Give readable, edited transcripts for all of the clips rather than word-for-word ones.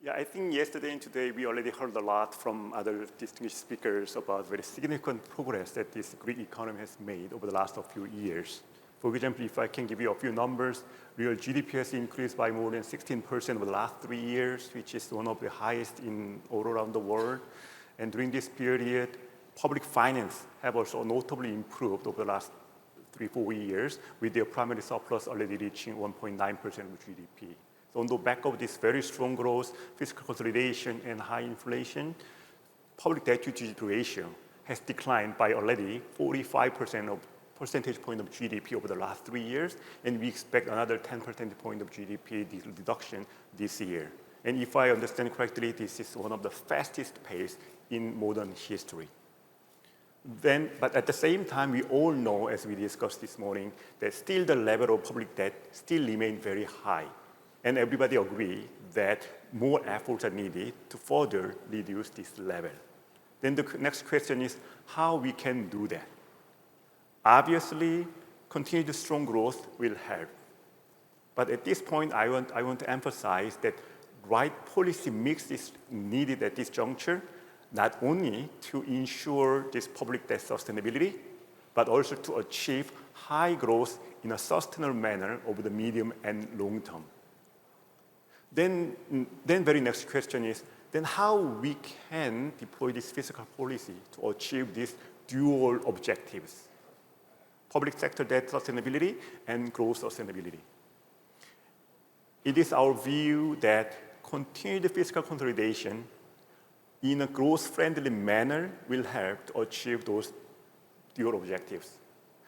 Yeah, I think yesterday and today we already heard a lot from other distinguished speakers about very significant progress that this Greek economy has made over the last few years. For example, if I can give you a few numbers, real GDP has increased by more than 16% over the last 3 years, which is one of the highest in all around the world. And during this period, public finance have also notably improved over the last 3-4 years, with their primary surplus already reaching 1.9% of GDP. So on the back of this very strong growth, fiscal consolidation, and high inflation, public debt to GDP ratio has declined by already 45% of percentage point of GDP over the last 3 years, and we expect another 10 percentage point of GDP reduction this year. And if I understand correctly, this is one of the fastest pace in modern history. But at the same time, we all know, as we discussed this morning, that still the level of public debt still remains very high. And everybody agree that more efforts are needed to further reduce this level. Then the next question is how we can do that. Obviously, continued strong growth will help. But at this point, I want to emphasize that right policy mix is needed at this juncture, not only to ensure this public debt sustainability, but also to achieve high growth in a sustainable manner over the medium and long term. Then very next question is, then how we can deploy this fiscal policy to achieve these dual objectives: public sector debt sustainability and growth sustainability. It is our view that continued fiscal consolidation in a growth-friendly manner will help to achieve those dual objectives.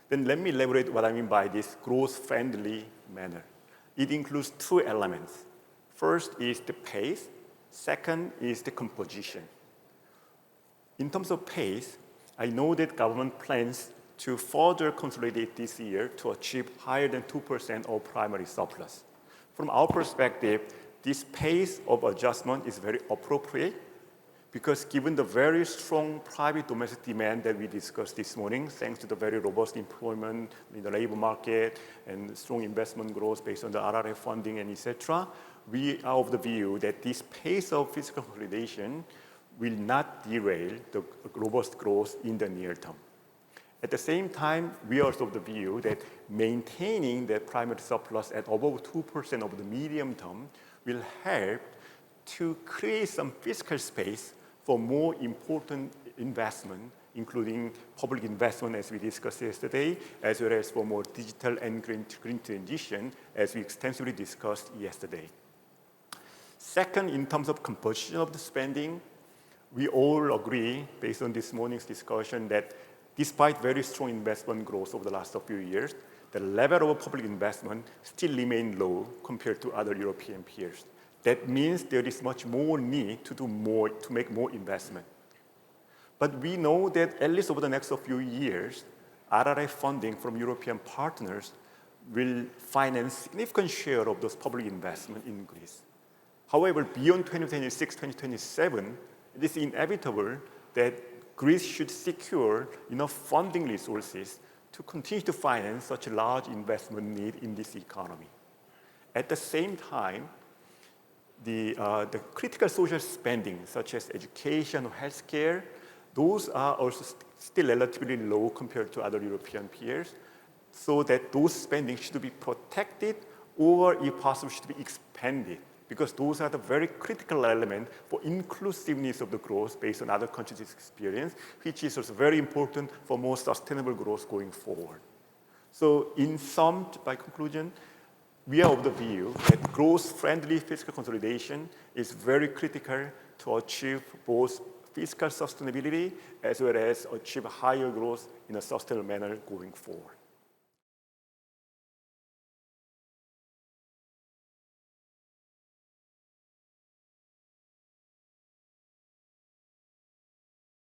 Then let me elaborate what I mean by this growth-friendly manner. It includes 2 elements. First is the pace. Second is the composition. In terms of pace, I know that government plans to further consolidate this year to achieve higher than 2% of primary surplus. From our perspective, this pace of adjustment is very appropriate because given the very strong private domestic demand that we discussed this morning, thanks to the very robust employment in the labor market and strong investment growth based on the RRF funding and etc., we are of the view that this pace of fiscal consolidation will not derail the robust growth in the near term. At the same time, we are also of the view that maintaining the primary surplus at above 2% over the medium term will help to create some fiscal space for more important investment, including public investment, as we discussed yesterday, as well as for more digital and green transition, as we extensively discussed yesterday. Second, in terms of composition of the spending, we all agree, based on this morning's discussion, that despite very strong investment growth over the last few years, the level of public investment still remains low compared to other European peers. That means there is much more need to do more, to make more investment. But we know that at least over the next few years, RRF funding from European partners will finance significant share of those public investment in Greece. However, beyond 2026, 2027, it is inevitable that Greece should secure enough funding resources to continue to finance such a large investment need in this economy. At the same time, the critical social spending, such as education or healthcare, those are also still relatively low compared to other European peers, so that those spending should be protected or, if possible, should be expanded, because those are the very critical element for inclusiveness of the growth based on other countries' experience, which is also very important for more sustainable growth going forward. So in sum, by conclusion, we are of the view that growth-friendly fiscal consolidation is very critical to achieve both fiscal sustainability as well as achieve higher growth in a sustainable manner going forward.